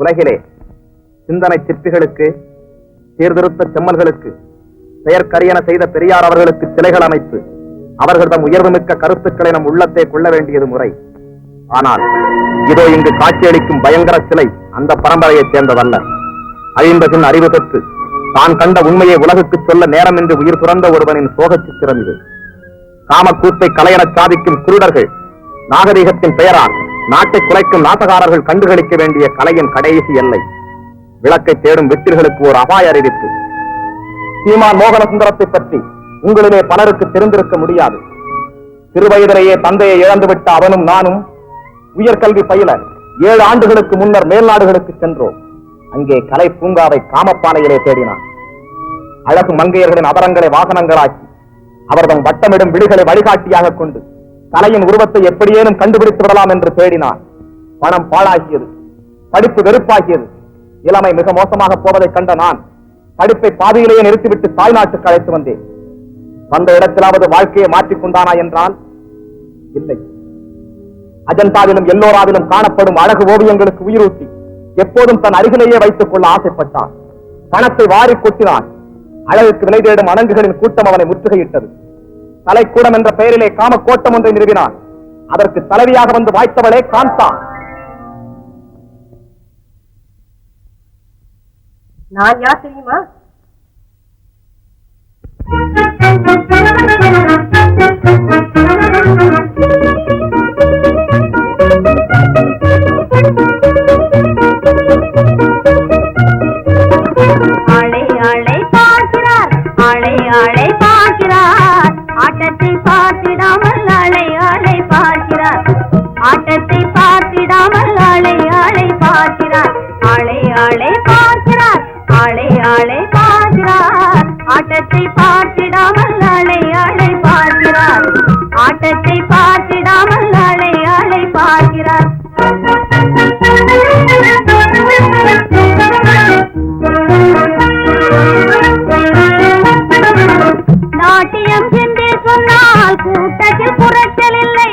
உலகிலே சிந்தனை சிற்பிகளுக்கு, சீர்திருத்த செம்மல்களுக்கு, செயற்கரியன செய்த பெரியார் அவர்களுக்கு சிலைகள் அமைத்து அவர்களிடம் உயர்வுமிக்க கருத்துக்களை நம் உள்ளத்தை கொள்ள வேண்டியது முறை. ஆனால் இதோ இங்கு காட்சியளிக்கும் பயங்கர சிலை அந்த பரம்பரையைச் சேர்ந்ததல்ல. அழிந்தபின் அறிவு பெற்று தான் கண்ட உண்மையை உலகுக்கு சொல்ல நேரமின்றி உயிர் துறந்த ஒருவனின் சோகச் சித்திரம் இது. காமக்கூத்தை கலையெனச் சாதிக்கும் குருடர்கள், நாகரீகத்தின் பெயரால் நாட்டை குலைக்கும் நாட்டகாரர்கள் கண்டுகளிக்க வேண்டிய கலையின் கடைசி எல்லை. விளக்கை தேடும் வெற்றிகளுக்கு ஒரு அபாய அறிவிப்பு. சீமான் மோகன சுந்தரத்தை பற்றி உங்களிலே பலருக்கு தெரிந்திருக்க முடியாது. சிறுவயதிலேயே தந்தையை இழந்துவிட்ட அவனும் நானும் உயர்கல்வி பயில 7 ஆண்டுகளுக்கு முன்னர் மேல்நாடுகளுக்கு சென்றோம். அங்கே கலை பூங்காவை காமப்பானையிலே தேடினான். அழகு மங்கையர்களின் அபரங்களை வாகனங்களாக்கி அவர்தம் வட்டமிடும் விழிகளை வழிகாட்டியாக கொண்டு கலையின் உருவத்தை எப்படியேனும் கண்டுபிடித்து விடலாம் என்று தேடினான். பணம் பாழாகியது, படிப்பு வெறுப்பாகியது, இளமை மிக மோசமாக போவதை கண்ட நான் படிப்பை பாதியிலேயே நிறுத்திவிட்டு தாய்நாட்டுக்கு அழைத்து வந்தேன். வந்த இடத்திலாவது வாழ்க்கையை மாற்றிக்கொண்டானா என்றால் இல்லை. அஜந்தாவிலும் எல்லோராவிலும் காணப்படும் அழகு ஓவியங்களுக்கு உயிரூட்டி எப்போதும் தன் அருகிலேயே வைத்துக் கொள்ள ஆசைப்பட்டான். பணத்தை வாரி கொட்டினான். அழகுக்கு விலை தேடும் அணங்குகளின் கூட்டம் அவனை முற்றுகையிட்டது. தலைக்கூடம் என்ற பெயரிலே காம கோட்டம் ஒன்றை நிறுவினான். அதற்கு தலைவியாக வந்து வாய்த்தவளே காந்தா. நான் யார் தெரியுமா? ஆளை ஆளை பார்க்கிறார், ஆளை ஆளை பார்க்கிறார், ஆட்டத்தை பார்த்திடாமல் ஆளை ஆளை பார்க்கிறார், ஆட்டத்தை பார்த்திடாமல் ஆளை ஆளை பார்க்கிறார், ஆளை ஆளை பார்க்கிறார், ஆளை ஆளை பார்க்கிறார், ஆட்டத்தை பார்த்திடாமல் ஆளை ஆளை பார்க்கிறார், ஆட்டத்தை பார்த்திடாமல் ஆளை ஆளை பார்க்கிறார். நாட்டியம் என்று சொன்னால் கூட்டத்தில் பாட்டில் புரட்டல் இல்லை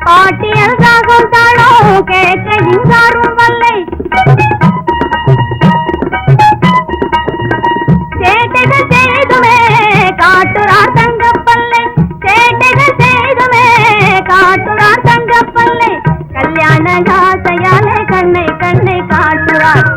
பாட்டியல் ராகம் தாளம் கேட்க இங்காரும் வல்லை சேட்டைகள் செய்துமே காட்டுறார் தங்கப்பல்லை சேட்டைகள் செய்துமே காட்டுறார் தங்கப்பல்லை கல்யாண காசையாலே கண்ணை கண்ணை காட்டுறார்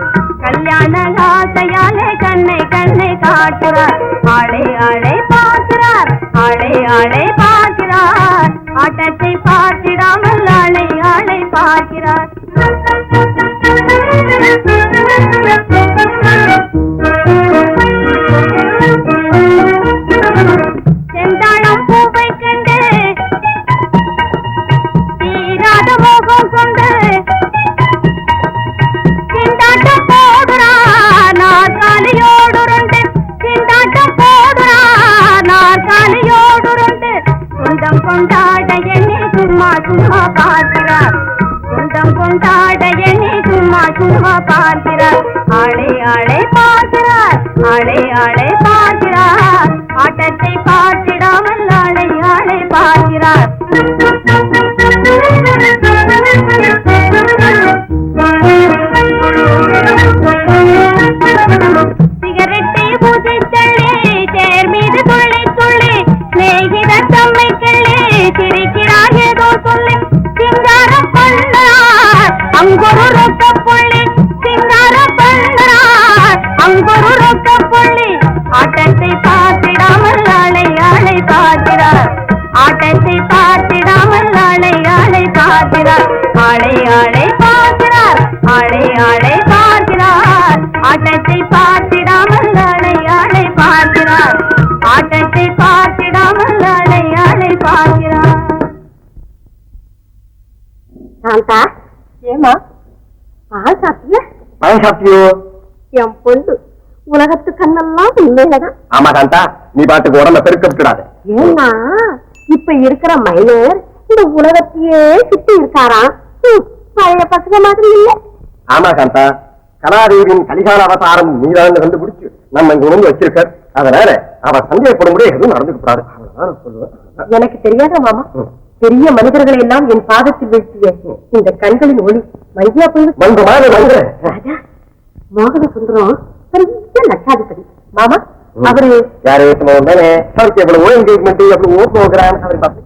கல்யாண காசையாலே கண்ணை கண்ணை காட்டுறார் ஆளை ஆளை பார்க்கிறார் ஆளை ஆளை பார்க்கிறார் ஆட்டத்தை பார்த்திடாமல் ஆளை ஆளை பார்க்கிறார் செந்தாளம் பூவை கண்டு தீராத மோகம் கொண்டு சிந்தாட்டம் போடுறா நாற்காலியோடுருண்டு சிந்தாட்டம் போடுறா நாற்காலியோடுருண்டு சொந்தம் கொண்டாட எண்ணி சும்மா சும்மா பார்க்கிறார் சொந்தம் கொண்டாட எண்ணி சும்மா சும்மா பார்க்கிறார் ஆளை ஆளை பார்க்கிறார் ஆளை ஆளை பார்க்கிறார் ஆட்டத்தை பார்த்திடாமல் ஆளை ஆளை பார்க்கிறார் சிகரெட்டை பூஜை தள்ளி தேர் மீது துள்ளி துள்ளி சிநேகித தம்மை கிள்ளி சிரிக்கிறார் ஏதோ சொல்லி சிங்காரம் பண்ணார் அங்கொரு ரொக்க புள்ளி சிங்காரம் பண்ணார் அங்கொரு ரொக்க புள்ளி ஆட்டத்தை பார்த்திடாமல் ஆளை ஆளை பார்க்கிறார் ஆட்டத்தை பார்த்திடாமல் ஆளை ஆளை பார்க்கிறார் ஆளை ஆளை பார்க்கிறார் ஆளை ஆளை பார்க்கிறார் ஆட்டத்தை பார்த்திடாமல் ஆளை ஆளை பார்க்கிறார் ஆட்டத்தை பார்த்திடாமல் ஆளை ஆளை பார்க்கிறார் சாந்தா ஏமா பால் சாப்பிட்டியா பழம் சாப்பிட்டியோ? என் பொண்ணு உலகத்து கண்ணெல்லாம் உண்மையிலதான். ஆமா காந்தா, நீ பாட்டுக்கு உடம்ப பெருக்க விட்டுடாத. ஏன்னா இப்ப இருக்கிற மைனர் இந்த உலகத்தையே சுத்தி இருக்காராம். பழைய பசங்க மாதிரி இல்ல. ஆமா காந்தா, கலாதேவியின் கலிகால அவதாரம் நீதான் கண்டுபிடிச்சு நம்ம இங்க உணர்ந்து வச்சிருக்க. அதனால அவ சந்தேகப்படும் முறை எதுவும் நடந்துக்கூடாது. எனக்கு தெரியாத மாமா, பெரிய மனிதர்களை எல்லாம் என் பாதத்தில் வீழ்த்திய இந்த கண்களின் ஒளி மங்கியா போய் மோகன சுந்தரம் பெரிய லட்சாதிபதி. மாமா அவரு யாரு தானே எவ்வளவு என்கேஜ்மெண்ட் எவ்வளவு ஓ ப்ரோக்ராம் அவர் பப்ளிக்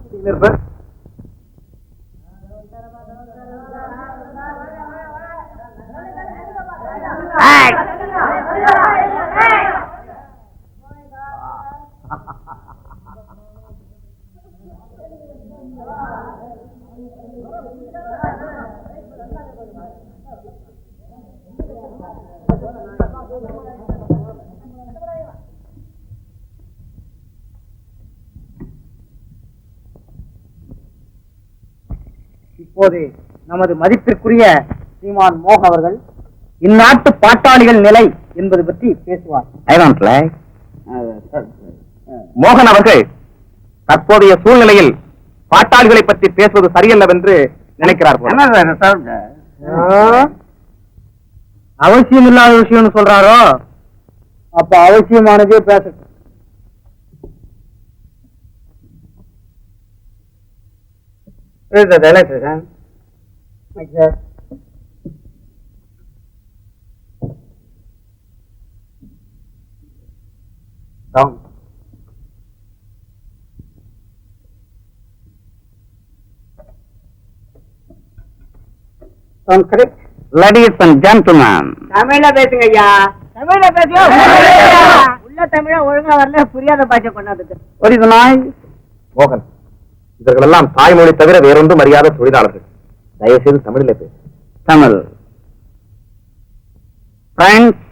இப்போது நமது மதிப்பிற்குரிய ஸ்ரீமான் மோக அவர்கள் இந்நாட்டு பாட்டாளிகள் நிலை என்பது பற்றி பேசுவார். மோகன் அவர்கள் தற்போதைய சூழ்நிலையில் பாட்டாளிகளை பற்றி பேசுவது சரியல்லவென்று நினைக்கிறார். அவசியம் இல்லாத விஷயம்னு சொல்றாரோ, அப்ப அவசியமானதே பேசட்டும். Down. Sound correct? Ladies and gentlemen, தமிழ்ல பேசுங்க ஐயா. தமிழ்ல பேசுங்க. உள்ள தமிழ ஒழுங்கா வரல, புரியாத பாஷை கொண்டாந்துட்டு. what is the noise? மோகன், இவர்களெல்லாம் தாய்மொழி தவிர வேறொன்றும் அறியாத தொழிலாளர்கள். தயவுசெய்து தமிழில் பேசு. தமிழ். ஃப்ரெண்ட்ஸ்,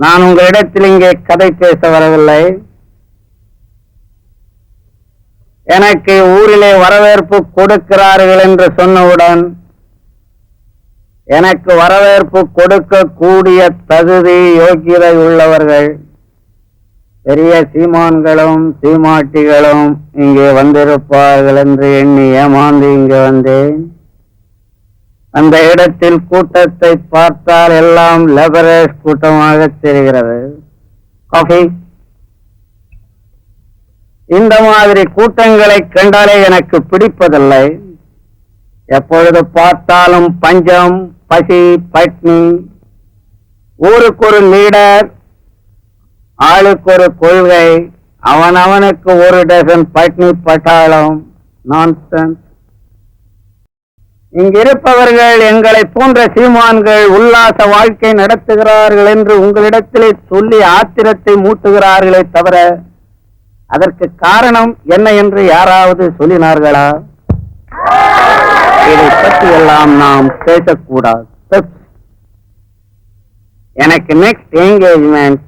நான் உங்களிடத்தில் இங்கே கதை பேச வரவில்லை. எனக்கு ஊரிலே வரவேற்பு கொடுக்கிறார்கள் என்று சொன்னவுடன் எனக்கு வரவேற்பு கொடுக்கக்கூடிய தகுதி யோக்கியதை உள்ளவர்கள் பெரிய சீமான்களும் சீமாட்டிகளும் இங்கே வந்திருப்பார்கள் என்று எண்ணி ஏமாந்து இங்கே வந்தேன். அந்த இடத்தில் கூட்டத்தை பார்த்தால் எல்லாம் லெபரேஜ் கூட்டமாக தெரிகிறது. காஃபி இந்த மாதிரி கூட்டங்களை கண்டாலே எனக்கு பிடிப்பதில்லை. எப்பொழுது பார்த்தாலும் பஞ்சம், பசி, பட்னி, ஊருக்கு ஒரு லீடர், ஆளுக்கு ஒரு கொள்கை, அவனவனுக்கு ஒரு டசன் பட்னி பட்டாளம். நான்சென்ஸ். இங்கிருப்பவர்கள் எங்களை போன்ற சீமான்கள் உல்லாச வாழ்க்கை நடத்துகிறார்கள் என்று உங்களிடத்திலே சொல்லி ஆத்திரத்தை மூட்டுகிறார்களே தவிர அதற்கு காரணம் என்ன என்று யாராவது சொல்லினார்களா? இதை பற்றி எல்லாம் நாம் பேசக்கூடாது. எனக்கு நெக்ஸ்ட் என்கேஜ்மெண்ட்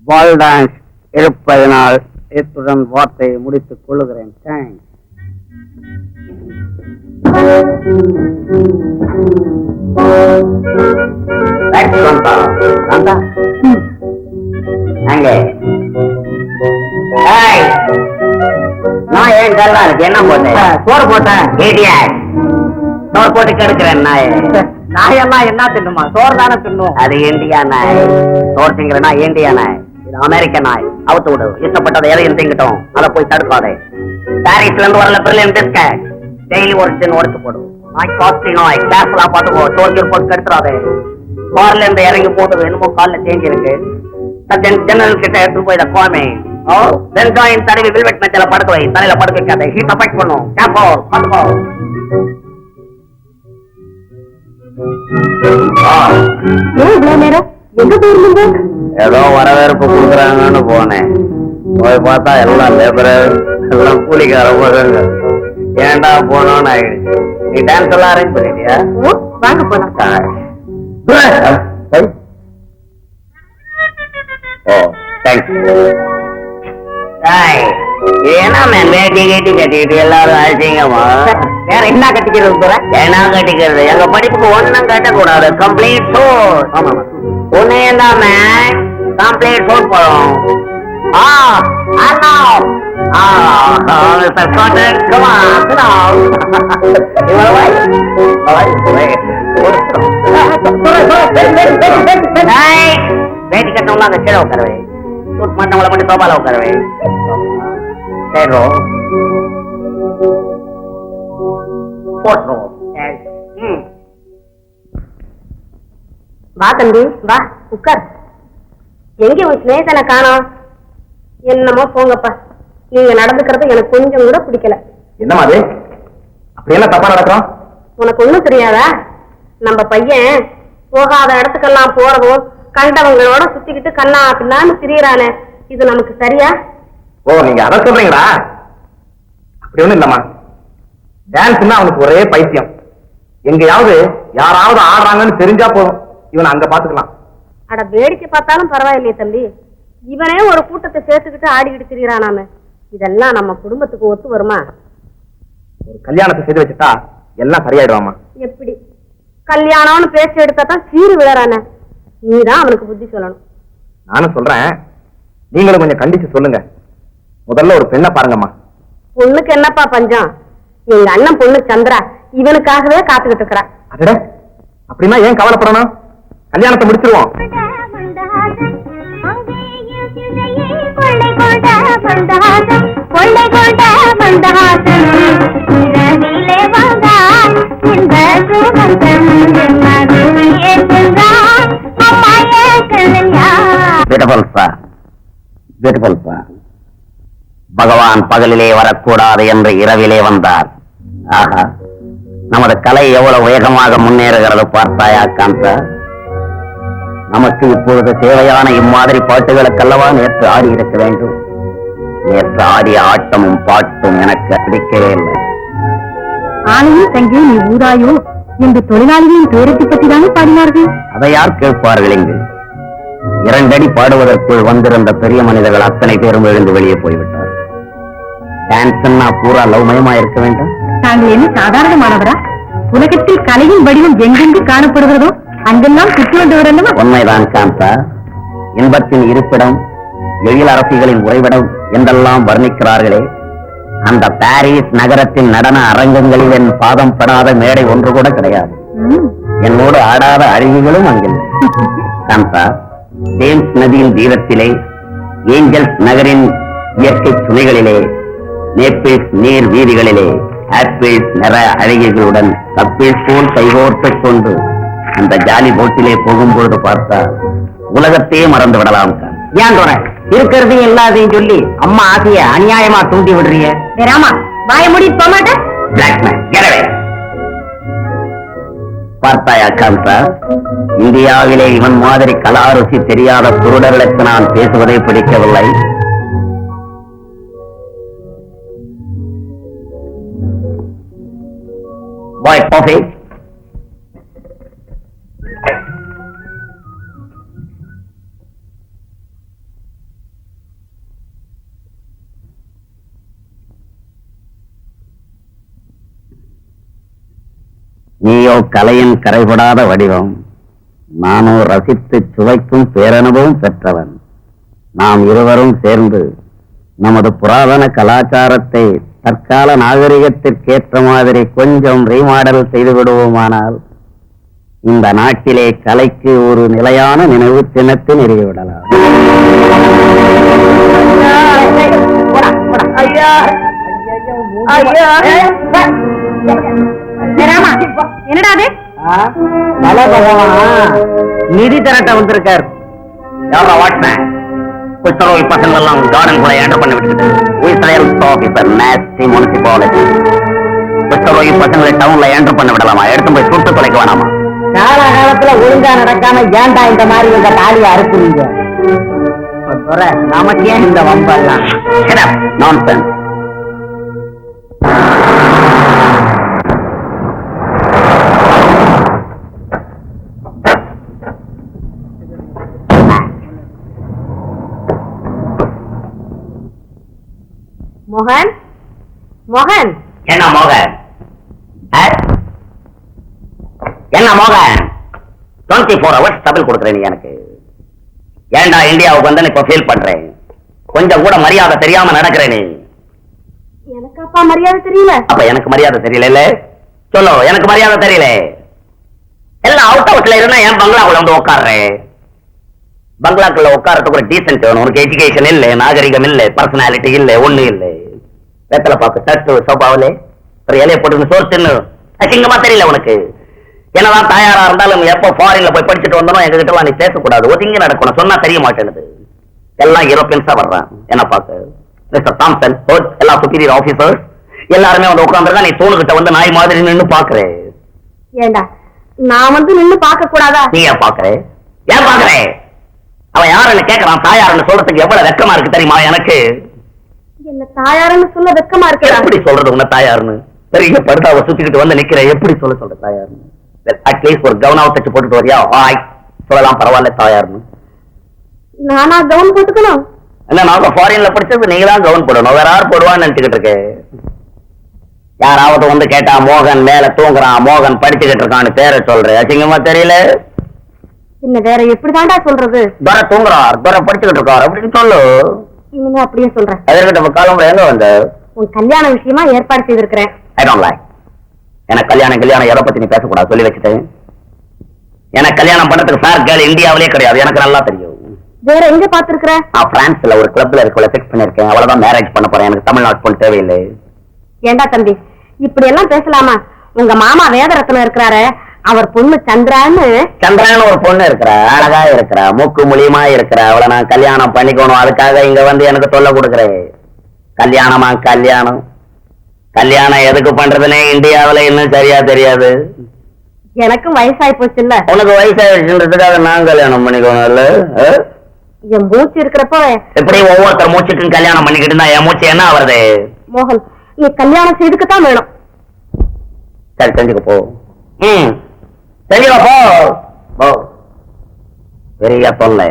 பால் டான்ஸ் இருப்பதனால் இத்துடன் வார்த்தையை முடித்துக் கொள்ளுகிறேன். தேங்க்ஸ். நான் ஏன் நல்லா இருக்கு? என்ன போட்டேன்? சோறு போட்டேன். சோறு போட்டு கெடுக்கிறேன். நாயெல்லாம் என்ன தின்னுமா? சோறு தானே தின்னும். அது இந்தியா நாய். சோறு திங்கிறனா இந்தியா நாய். இது அமெரிக்க நாய். அவுத்து விடு. இஷ்டப்பட்டதை எதையும் திங்கட்டும். அதை போய் தடுக்காதே. பாரிஸ்ல இருந்து வரல பிரில்லியன் பிஸ்கட். டெய்லி ஒரு டின் உடைச்சு போடும். நாய் காஸ்ட்லி நாய். கேர்ஃபுல்லா பாத்துக்கோ. சோறு போட்டு கெடுத்துறாதே. கார்ல இருந்து இறங்கி போட்டது என்னமோ கால்ல சேஞ்ச் இருக்கு. ஜன்னல் கிட்ட எடுத்து போய் இதை கோமே. வெங்காயம் தடவி வில்வெட் மெச்சல படுக்க வை. தலையில படுக்க வைக்காத. ஹீட் அஃபெக்ட் பண்ணும். கேப்போ பாத்துக்கோ. ஏதோ வரவேற்பு கொடுக்குறாங்கன்னு போனேன். போய் பார்த்தா எல்லாம் லேபரர், எல்லாம் கூலிக்கார போறாங்க. ஏன்டா போனோன்னு ஆயிடுச்சு. நீ டான்ஸ் எல்லாம் அரேஞ்ச் பண்ணிட்டியா? வாங்க போலாம். ஓ தேங்க்ஸ். என்ன மேன் வேட்டி கேட்டி கட்டிக்கிட்டு எல்லாரும் அழைச்சிங்கம்மா? வேற என்ன கட்டிக்கிறது போற? என்ன கட்டிக்கிறது? எங்க படிப்புக்கு ஒன்னும் கட்டக்கூடாது. கம்ப்ளீட் சோர். ஒன்னே தான் மேன். கம்ப்ளீட் சோர் போறோம். வேட்டி கட்டவங்கள அங்க கீழே உட்காரவே. சூட் மாட்டவங்கள மட்டும் சோபால உட்காரவே. வா தம்பி வா உட்கார். எங்க உன் சிநேகிதனை காணோம்? என்னமோ போங்கப்பா. நீங்க நடந்துக்கிறது எனக்கு கொஞ்சம் கூட பிடிக்கல. என்னமா அது? அப்படி எல்லாம் தப்பா நடக்கிறோம்? உனக்கு ஒண்ணும் தெரியாதா? நம்ம பையன் போகாத இடத்துக்கெல்லாம் போறதும் கண்டவங்களோட சுத்திக்கிட்டு கண்ணா பின்னான்னு திரியறானே, இது நமக்கு சரியா? ஓ, நீங்க அதை சொல்றீங்களா? அப்படி ஒண்ணும் இல்லம்மா. டான்ஸ்னா அவனுக்கு ஒரே பைத்தியம். எங்கயாவது யாராவது ஆடுறாங்கன்னு தெரிஞ்சா போதும், இவனை அங்க பாத்துக்கலாம். அட வேடிக்கை பார்த்தாலும் பரவாயில்லையே தம்பி, இவனே ஒரு கூட்டத்தை சேர்த்துக்கிட்டு ஆடிக்கிட்டு திரியறானாமே, இதெல்லாம் நம்ம குடும்பத்துக்கு ஒத்து வருமா? ஒரு கல்யாணத்தை செய்து வச்சுட்டா எல்லாம் சரியாயிடுவாமா. எப்படி கல்யாணம்னு பேச்சு எடுத்தா தான் சீரு விழறானே, நீதான் அவனுக்கு புத்தி சொல்லணும். நானும் சொல்றேன், நீங்களும் கொஞ்சம் கண்டிச்சு சொல்லுங்க. முதல்ல ஒரு பெண்ணை பாருங்கம்மா. பொண்ணுக்கு என்னப்பா பஞ்சம்? எங்க அண்ணன் பொண்ணு சந்திரா இவனுக்காகவே காத்துக்கிட்டு இருக்கிறா. அட, அப்படின்னா ஏன் கவலைப்படணும்? கல்யாணத்தை முடிச்சிருவோம். பகவான் பகலிலே வரக்கூடாது என்று இரவிலே வந்தார். ஆஹா, நமது கலை எவ்வளவு வேகமாக முன்னேறுகிறது பார்த்தாயா காந்தா? நமக்கு இப்பொழுது தேவையான இம்மாதிரி பாட்டுகளுக்கல்லவா நேற்று ஆடி இருக்க வேண்டும். நேற்று ஆடிய ஆட்டமும் பாட்டும் எனக்கு பிடிக்கவே இல்லை. ஆணையும் தங்கி நீ ஊதாயோ என்று தொழிலாளிகளின் பேரத்தை பற்றி தானே பாடினார்கள். அதை யார் கேட்பார்கள்? இங்கு 2 அடி பாடுவதற்குள் வந்திருந்த பெரிய மனிதர்கள் அத்தனை பேரும் எழுந்து வெளியே போய்விட்டார். டான்ஸ்னா பூரா லவ்மயமா இருக்க வேண்டும். தாங்கள் என்ன சாதாரணமானவரா? உலகத்தில் கலையின் வடிவம் எங்கெங்கு காணப்படுகிறதோ அங்கெல்லாம் சுற்றி வந்தவர் அல்லவா? உண்மைதான் காந்தா. இன்பத்தின் இருப்பிடம், எழில் அரசிகளின் உறைவிடம் என்றெல்லாம் வர்ணிக்கிறார்களே, அந்த பாரிஸ் நகரத்தின் நடன அரங்கங்களில் என் பாதம் படாத மேடை ஒன்று கூட கிடையாது. என்னோடு ஆடாத அருவிகளும் அங்கில்லை. காந்தா, தேம்ஸ் நதியின் தீரத்திலே ஏஞ்சல்ஸ் நகரின் இயற்கை சுனைகளிலே, நேப்பிள்ஸ் நீர் வீதிகளிலே ஆப்பிள்ஸ் நிற அழகிகளுடன் கப்பிள்ஸ் போல் கைகோர்த்துக் கொண்டு அந்த ஜாலி போட்டிலே போகும்பொழுது பார்த்தா உலகத்தையே மறந்து விடலாம். ஏன் இருக்கிறதையும் இல்லாதையும் சொல்லி அம்மா ஆசைய அநியாயமா தூண்டி விடுறீங்க. ராமா வாய மூடி போக மாட்டேன். பிளாக்மேன் கெரவே. பார்த்தாயா காந்தா, இந்தியாவிலே இவன் மாதிரி கலாருசி தெரியாத குருடர்களுக்கு நான் பேசுவதை பிடிக்கவில்லை. பாய் காஃபி. நீயோ கலையின் கரைபடாத வடிவம், நானோ ரசித்து சுவைக்கும் பேரனுபவம் பெற்றவன். நாம் இருவரும் சேர்ந்து நமது புராதன கலாச்சாரத்தை தற்கால நாகரிகத்திற்கேற்ற மாதிரி கொஞ்சம் ரீமாடல் செய்து விடுவோமானால் இந்த நாட்டிலே கலைக்கு ஒரு நிலையான நினைவு சின்னத்தை நிறுவிவிடலாம். என்னடா அது? நிதி திரட்ட வந்திருக்கார். யாரா வாட்மேன்? குஷ்டரோகி பசங்க எல்லாம் கார்டன் கூட ஏண்டர் பண்ணி விட்டுட்டு குஷ்டரோகி பசங்களை டவுன்ல ஏண்டர் பண்ண விடலாமா? எடுத்து போய் சுட்டு தொலைக்க வேணாமா? காலகாலத்துல ஒழுங்கா நடக்காம ஏன்டா இந்த மாதிரி இந்த தாலியை அறுக்குறீங்க? நமக்கு ஏன் இந்த வம்பெல்லாம்? நான்சென்ஸ். மோகன், மோகன், என்ன மோகன்? என்ன மோகன்? 24 hours டபுள் கொடுக்குறேன் நீ எனக்கு. ஏன்டா இந்தியாவுக்கு வந்து இப்ப ஃபீல் பண்றேன். கொஞ்சம் கூட மரியாதை தெரியாம நடக்கிறேன் நீ. எனக்கு அப்பா மரியாதை தெரியல. அப்ப எனக்கு மரியாதை தெரியல. சொல்லு, எனக்கு மரியாதை தெரியல. எல்லாம் அவுட் ஹவுஸ்ல இருந்தா என் பங்களாக்குள்ள வந்து உட்காடுறேன். பங்களாக்குள்ள உட்காரத்துக்கு ஒரு டீசென்ட் வேணும். உனக்கு எஜுகேஷன் இல்ல, நாகரிகம் இல்ல, பர்சனாலிட்டி இல்ல, ஒண்ணு இல்ல. வெத்தலை பாக்கு தட்டு சோபாவிலே ஒரு இலையை போட்டு சோறு தின்னு அசிங்கமா தெரியல உனக்கு. என்னதான் தயாரா இருந்தாலும் எப்ப ஃபாரின்ல போய் படிச்சுட்டு வந்தோம் எங்க கிட்ட நீ பேசக்கூடாது. ஒதுங்கி நடக்கணும். சொன்னா தெரிய மாட்டேனுது. எல்லாம் யூரோப்பியன்ஸா வர்றான். என்ன பாக்கு மிஸ்டர் தாம்சன், எல்லாம் சுப்பீரியர் ஆபீசர்ஸ் எல்லாருமே வந்து உட்கார்ந்துருக்கா. நீ தூணுகிட்ட வந்து நாய் மாதிரி நின்னு பாக்குறேன். ஏண்டா நான் வந்து நின்னு பார்க்க கூடாதா? நீ ஏன் பாக்குறே? ஏன் பாக்குறே? அவன் யாருன்னு கேட்கறான். தாயாருன்னு சொல்றதுக்கு எவ்வளவு வெக்கமா இருக்கு தெரியுமா எனக்கு? என்ன தாயாருன்னு சொல்ல வெக்கமா இருக்கு. எப்படி சொல்றது உன்ன தாயாருன்னு? பெரிய படுதாவை சுத்திக்கிட்டு வந்து நிக்கிறேன். எப்படி சொல்ற தாயாருன்னு? அட்லீஸ்ட் ஒரு கவுனாவை தச்சு போட்டுட்டு வரியா? சொல்லலாம், பரவாயில்ல தாயாருன்னு. நானா கவுன் போட்டுக்கணும்? என்ன, நாங்க ஃபாரின்ல படிச்சது நீங்க தான் கவுன் போடணும். வேற யார் போடுவான்னு நினைச்சுக்கிட்டு இருக்கேன். யாராவது வந்து கேட்டா மோகன் மேல தூங்குறான், மோகன் படிச்சுக்கிட்டு இருக்கான்னு பேரை சொல்றேன். அசிங்கமா தெரியல? என்ன வேற எப்படிதான்டா சொல்றது? துரை தூங்குறார், துரை படிச்சுக்கிட்டு இருக்கார் அப்படின்னு சொல்லு. இனிமே அப்படியே சொல்றேன். அதற்கிட்ட காலம் எங்க வந்து உன் கல்யாண விஷயமா ஏற்பாடு செய்திருக்கிறேன். எனக்கு கல்யாணம் எதை பத்தி நீ பேசக்கூடாது சொல்லி வச்சுட்டேன். எனக்கு கல்யாணம் பண்றதுக்கு ஃபேர் கேர்ள் இந்தியாவிலே கிடையாது. எனக்கு நல்லா தெரியும். வேற எங்க பாத்துருக்கிற? நான் பிரான்ஸ்ல ஒரு கிளப்ல இருக்கவளை ஃபிக்ஸ் பண்ணிருக்கேன். அவ்வளவுதான் மேரேஜ் பண்ண போறேன். எனக்கு தமிழ்நாட்டு பொண்ணு தேவையில்லை. ஏண்டா தம்பி இப்படி எல்லாம் பேசலாமா? உங்க மாமா வேதரத்னம் இருக்கிறாரு, அவர் பொண்ணு சந்திரான்னு ஒரு பொண்ணு இருக்கிறா. அழகா இருக்கிறா, மூக்கு மூலியமா இருக்கிறா. அவளை நான் கல்யாணம் பண்ணிக்கணும். அதுக்காக இங்க வந்து எனக்கு தொல்லை கொடுக்குறேன். கல்யாணமா கல்யாணம்? கல்யாணம் எதுக்கு பண்றதுன்னே இந்தியாவில இன்னும் சரியா தெரியாது. எனக்கும் வயசாயி போச்சு இல்ல? உனக்கு வயசாயிடுச்சுன்றதுக்காக நான் கல்யாணம் பண்ணிக்கணும் இல்ல? என் மூச்சு இருக்கிறப்ப எப்படி ஒவ்வொருத்தர் மூச்சுக்கும் கல்யாணம் பண்ணிக்கிட்டு இருந்தா என் மூச்சு என்ன ஆவறது? மோகன், நீ கல்யாணம் செய்துக்கத்தான் வேணும். சரி, செஞ்சுக்க போ. செஞ்சுக்க போ. பெரிய தொல்லை.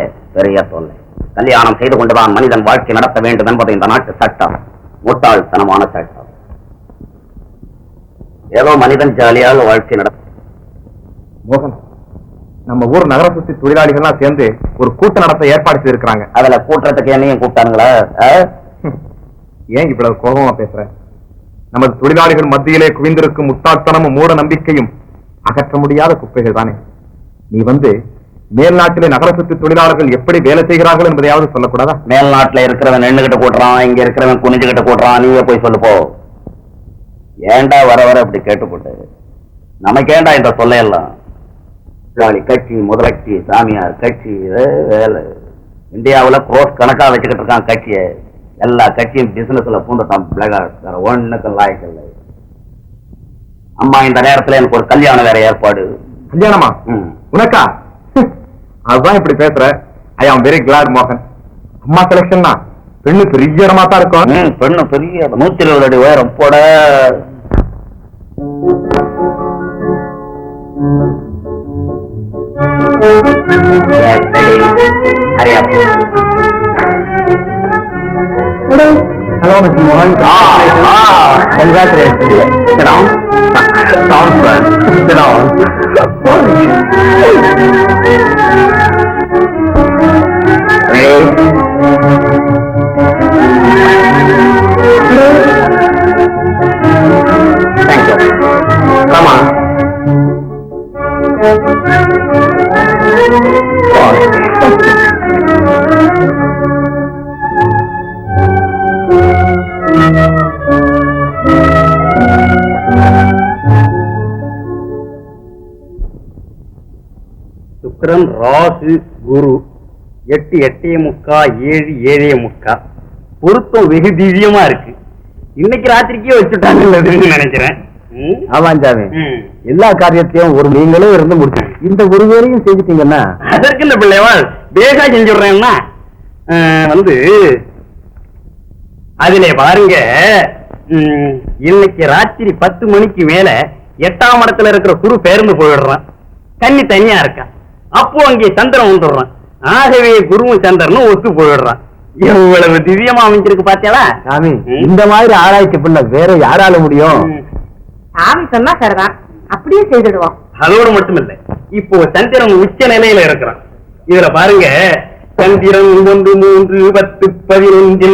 கல்யாணம் செய்து கொண்டுதான் மனிதன் வாழ்க்கை நடத்த வேண்டும் என்பது இந்த நாட்டு சட்டம். முட்டாள்தனமான சட்டம். ஏதோ மனிதன் ஜாலியாக வாழ்க்கை நடத்த. மோகன், நம்ம ஊர் நகர சுத்தி தொழிலாளிகள்லாம் சேர்ந்து ஒரு கூட்டம் நடத்த ஏற்பாடு செய்திருக்கிறாங்க. அதுல கூட்டுறதுக்கு என்னையும் கூப்பிட்டானுங்களா? ஏன் இவ்வளவு கோபமா பேசுற? நமது தொழிலாளிகள் மத்தியிலே குவிந்திருக்கும் முட்டாள்தனமும் மூட நம்பிக்கையும் அகற்ற முடியாத குப்பைகள் தானே. நீ வந்து மேல்நாட்டிலே நகர சுற்று தொழிலாளர்கள் எப்படி வேலை செய்கிறார்கள் என்பதையாவது சொல்லக்கூடாதா? மேல்நாட்டுல இருக்கிறவன் நின்னுகிட்ட கூட்டுறான், இங்க இருக்கிறவன் குனிஞ்சுகிட்ட கூட்டுறான். நீயே போய் சொல்லு போ. ஏண்டா வர வர அப்படி கேட்டுப்பட்டு நமக்கேண்டா இந்த சொல்லையெல்லாம்? கட்சி, முதலட்சி, சாமியார் கட்சி, வேலை. இந்தியாவுல கோர்ஸ் கணக்கா வச்சுக்கிட்டு இருக்கான் கட்சியை. எல்லா கட்சியும் பிசினஸ்ல பூந்துட்டான். வேற ஒண்ணுக்கு லாய்க்கல்ல. அம்மா இந்த நேரத்துல எனக்கு ஒரு கல்யாணம் வேற ஏற்பாடு. கல்யாணமா? உனக்கா? அதுதான் இப்படி பேசுற. ஐ ஆம் வெரி கிளாட் மோகன். அம்மா செலக்ஷன் தான். பெண்ணு பெரிய இடமா தான் இருக்கும். பெண்ணு பெரிய 120 அடி உயரம் போட. Hello, Mr. Mohan. Congratulations. Sit down. Down, friend. Sit down. Thank you. Come on. சுக்கிரன் ராகு குரு 8 8:45 7 7:45 பொருத்தம் வெகு திவ்யமா இருக்கு. இன்னைக்கு ராத்திரிக்கே வச்சுட்டாங்கன்னு நினைக்கிறேன். ஆமாஞ்சாமி, எல்லா காரியத்தையும் ஒரு நீங்களே இருந்து முடிச்சு இந்த ஒரு வேலையும் செஞ்சுட்டீங்கன்னா அதற்கு இந்த பிள்ளைவா பேகா செஞ்சுடுறேன்னா அதிலே பாருங்க. இன்னைக்கு ராத்திரி 10 மணிக்கு மேல 8ஆம் இடத்துல இருக்கிற குரு பேருந்து போயிடுறான். கன்னி தனியா இருக்கா. அப்போ அங்கே சந்திரன் வந்துடுறான். ஆகவே குருவும் சந்திரனும் ஒத்து போயிடுறான். எவ்வளவு திவ்யமா அமைஞ்சிருக்கு பாத்தியாளா? சாமி, இந்த மாதிரி ஆராய்ச்சி பண்ண வேற யாரால முடியும்? சாமி சொன்னா சரிதான், அப்படியே செய்துடுவோம். அதோடு மட்டும் இல்ல, இப்போ சந்திரன் உச்ச நிலையில இருக்கிறான். இதுல பாருங்க, சந்திரன் 1 3 10 11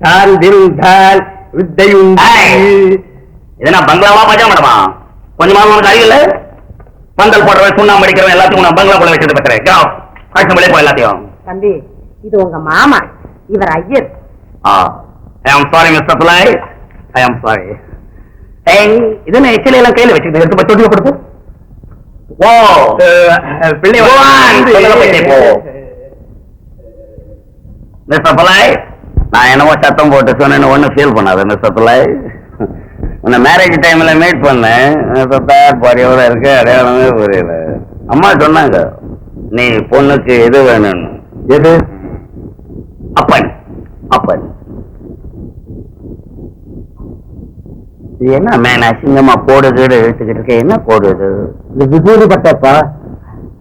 சார்ந்திருந்தால் வித்தையுண்டு. இதனா பங்களாவா பஜா மேடமா? கொஞ்சமா உனக்கு அறிவில்ல? பந்தல் போடுறவன், சுண்ணாம்பு அடிக்கிறவன் எல்லாத்தையும் நான் பங்களா போல வச்சுட்டு பேசுறேன். காட்சி போ எல்லாத்தையும். தம்பி, இது உங்க மாமா, இவர் ஐயர். ஐ am sorry mister புலை, I am sorry. இது நான் எச்சில எல்லாம் கையில வச்சுக்கிட்டு எடுத்து தொட்டியை கொடுத்து. ஓ பிள்ளை மிஸ்டர் புலை, நான் என்னவோ சத்தம் போட்டு சொன்னேன்னு ஒண்ணு ஃபீல் பண்ணாத மிஸ்டர் புலை. உன்னை மேரேஜ் டைம்ல மீட் பண்ணேன். பாரியோட இருக்கு, அடையாளமே புரியல. அம்மா சொன்னாங்க நீ பொண்ணுக்கு எது வேணும்னு. எது? அப்பன். அப்பன் என்ன மேன் அசிங்கமா போடு கீடு இழுத்துக்கிட்டு இருக்க? என்ன போடுது? இது விபூதி பட்டப்பா.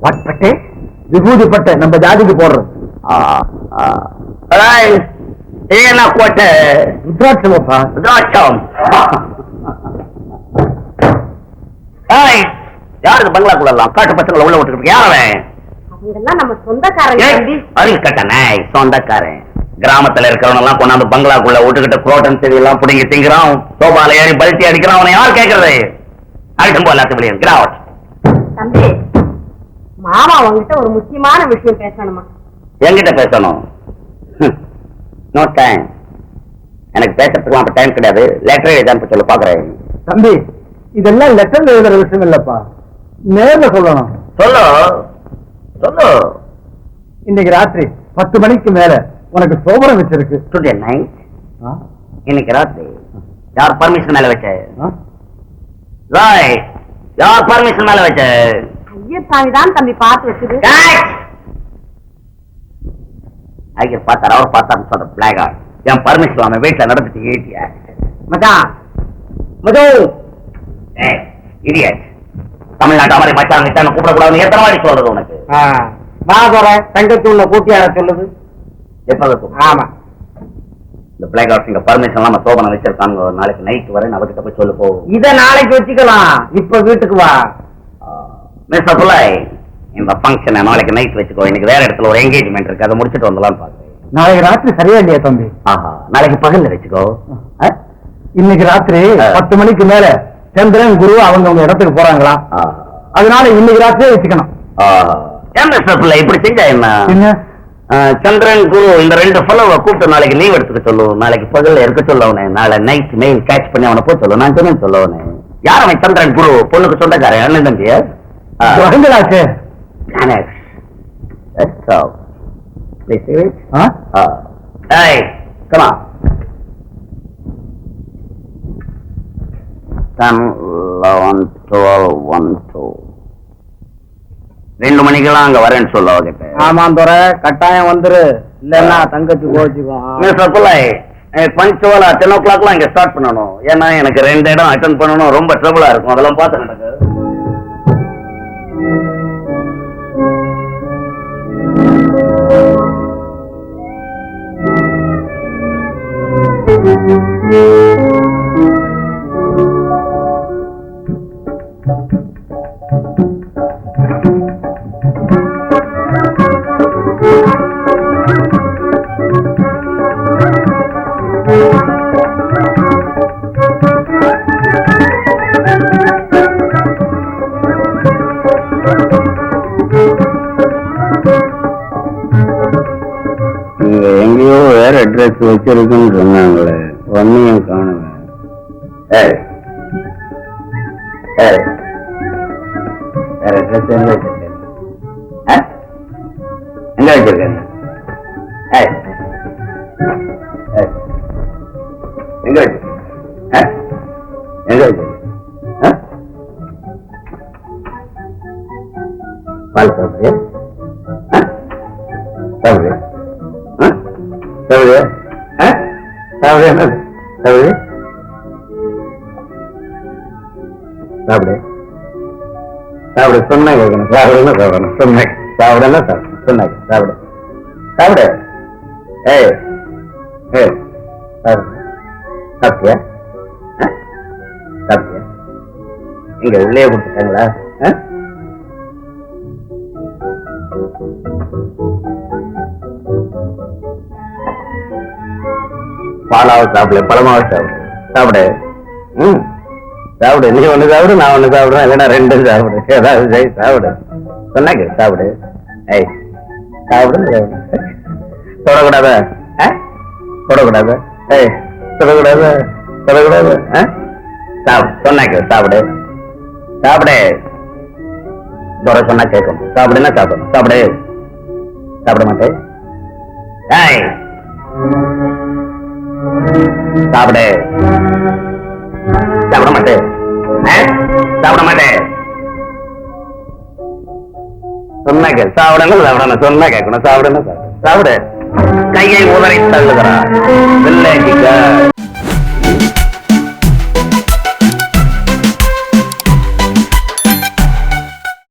பட்டே? விபூதி பட்டை நம்ம ஜாதிக்கு போடுறோம். என்ன கோட்டை? ருத்ராட்சமப்பா. ருத்ராட்சம். யாருக்கு பங்களாக்குள்ள காட்டு பசங்களை உள்ள விட்டுக்கிட்டு யாரவன்? அவங்கெல்லாம் நம்ம சொந்தக்காரங்க. அறிவு கட்டணே, சொந்தக்காரன். கிராமத்துல இருக்கிறவன் எல்லாம் கொண்டாந்து பங்களாக்குள்ள விட்டுக்கிட்டு புரோட்டன் செடி எல்லாம் பிடிங்கி திங்கிறான். சோபால ஏறி பல்ட்டி அடிக்கிறான். அவனை யார் கேட்கறது? அடிக்கும் போல எல்லாத்தையும் கிராவட். தம்பி, மாமா உங்ககிட்ட ஒரு முக்கியமான விஷயம் பேசணுமா? என்கிட்ட பேசணும்? No time. எனக்கு பேசுறதுக்கு அப்ப டைம் கிடையாது. லெட்டர் எழுதான்னு சொல்ல பாக்குறேன். தம்பி, இதெல்லாம் லெட்டர் எழுதுற விஷயம் இல்லப்பா, நேர்ல சொல்லணும். சொல்லு சொல்லு. இன்னைக்கு ராத்திரி 10 மணிக்கு மேல உனக்கு சோபனம் வச்சிருக்கு. Today night. இன்னைக்கு ராத்திரி யார் பர்மிஷன் மேல வச்ச? யார் பர்மிஷன் மேல வச்ச? ஐயர் சாமி தான் தம்பி பார்த்து வச்சது. ஐயர் பார்த்தார், அவர் பார்த்தார் சொல்ற பிளாக். என் பர்மிஷன் அவன் வீட்டுல நடந்துட்டு ஏட்டியா மச்சான் மது இடியட். தமிழ்நாட்டு மாதிரி மச்சான் கிட்ட கூப்பிடக்கூடாது. எத்தனை மாதிரி சொல்றது உனக்கு? தங்கத்து உள்ள கூட்டியார சொல்லுது. ஆமா, இந்த பிளாக் ஹவுஸ் இங்க பர்மிஷன் எல்லாம் சோபனை வச்சிருக்காங்க. நாளைக்கு நைட் வரை அவகிட்ட போய் சொல்லு போ. இத நாளைக்கு வச்சுக்கலாம், இப்ப வீட்டுக்கு வா. மிஸ்டர் புலை, இந்த ஃபங்க்ஷனை நாளைக்கு நைட் வச்சுக்கோ. இன்னைக்கு வேற இடத்துல ஒரு என்கேஜ்மெண்ட் இருக்கு, அதை முடிச்சுட்டு வந்துடலாம்னு பாக்குறேன். நாளைக்கு ராத்திரி சரியா இல்லையா தம்பி? ஆஹா, நாளைக்கு பகல்ல வச்சுக்கோ. இன்னைக்கு ராத்திரி 10 மணிக்கு மேல சந்திரன் குரு அவங்க இடத்துக்கு போறாங்களா? அதனால இன்னைக்கு ராத்திரியே வச்சுக்கணும். ஏன் மிஸ்டர் பிள்ளை இப்படி செஞ்சா என்ன? சந்திரன் குரு இந்த 2 ஃபெலோவை கூப்பிட்டு நாளைக்கு லீவ் எடுத்துக்க சொல்லு. நாளைக்கு பகல்ல இருக்க சொல்ல அவனை. நாளை நைட் மெயில் கேட்ச் பண்ணி அவனை போய் சொல்லு. நான் சொன்னேன் சொல்ல அவனை. யார் அவன் சந்திரன் குரு? பொண்ணுக்கு சொந்தக்காரன் அண்ணன் தம்பியா? Hey, come on. 10, 11, 12, 1, 2. 2 மணிக்கெல்லாம் அங்க வரேன்னு சொல்ல அவகிட்ட. ஆமாம் துறை, கட்டாயம் வந்துரு. இல்லன்னா தங்கச்சி கோச்சுக்கும். பஞ்சுவலா 10 o'clockலாம் இங்க ஸ்டார்ட் பண்ணணும். ஏன்னா எனக்கு 2 இடம் அட்டென்ட் பண்ணணும். ரொம்ப ட்ரபிளா இருக்கும். அதெல்லாம் பார்த்து நடக்கு. எங்கேயோ வேற அட்ரஸ் வச்சிருக்குன்னு சொன்னாங்களே, ஒன்னையும் காணுவேன். வேற அட்ரஸ் எங்க வச்சிருக்கேன்? எங்க வச்சிருக்கேன்? எங்க வச்சிருக்கேன்? எங்க வச்சிருக்கேன்? பால் சாப்பிடுறியா? சாப்பிடுறியா? சாப்பிடுறியா? சாப்பிடுறியா? சாப்பிடு சாப்பிடு சாப்பிடு. சொன்னா கேட்கணும். சாப்பிடுன்னு சாப்பிடணும். சொன்ன சாப்பிடல சாப்பிடணும். சொன்ன சாப்பிடு சாப்பிடு. ஏய் ஏய் சாப்பிடு. சாப்பிட்டியா? சாப்பிட்டியா? இங்க உள்ளே கொடுத்துட்டாங்களா? பாலாவை சாப்பிடு, பழமாவை சாப்பிடு. சாப்பிடு. சாப்பிடு. நீ ஒண்ணு சாப்பிடு, நான் ஒண்ணு சாப்பிடுறேன். இல்லைன்னா 2 சாப்பிடு. ஏதாவது செய், சாப்பிடு. சொன்னாங்க சாப்பிடு. ஏய் சாப்பிடு. தொடக்கூடாத, தொடக்கூடாது. ஏய் தொடக்கூடாது, தொடக்கூடாது. சாப்பிடு. சொன்னாங்க சாப்பிடு. சாப்பிடு. துறை சொன்னா கேட்கணும். சாப்பிடுன்னா சாப்பிடணும். சாப்பிடு. சாப்பிட மாட்டேன். ஏய் சாப்பிடு. சாப்பிட மாட்டேன். சாப்பிட மாட்டேன். சொன்னா கேள். சாப்பிடணும் சாப்பிடணும். சொன்னா கேட்கணும். சாப்பிடணும் சாப்பிடு. கையை உதறி தள்ளுகிறார்.